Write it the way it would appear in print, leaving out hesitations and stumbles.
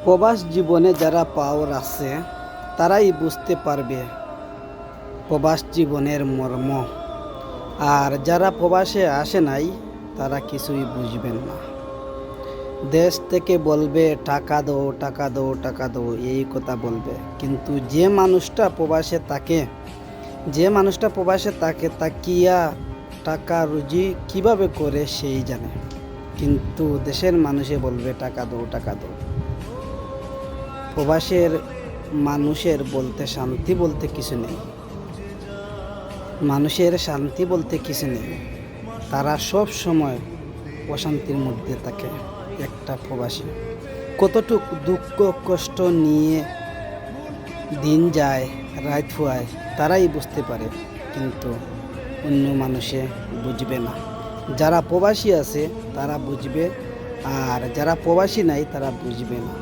প্রবাস জীবনে যারা পাওয়ার আছে তারাই বুঝতে পারবে প্রবাস জীবনের মর্ম। আর যারা প্রবাসে আসে নাই তারা কিছুই বুঝবেন না। দেশ থেকে বলবে টাকা দাও, টাকা দাও, টাকা দাও, এই কথা বলবে, কিন্তু যে মানুষটা প্রবাসে থাকে তা কিয়া টাকা রুজি কিভাবে করে সেই জানে। কিন্তু দেশের মানুষে বলবে টাকা দাও, টাকা দাও। প্রবাসের মানুষের বলতে শান্তি বলতে কিছু নেই। মানুষের শান্তি বলতে কিছু নেই। তারা সব সময় অশান্তির মধ্যে থাকে। একটা প্রবাসী কতটুক দুঃখ কষ্ট নিয়ে দিন যায়, রাত হয়, তারাই বুঝতে পারে, কিন্তু অন্য মানুষে বুঝবে না। যারা প্রবাসী আছে তারা বুঝবে, আর যারা প্রবাসী নাই তারা বুঝবে না।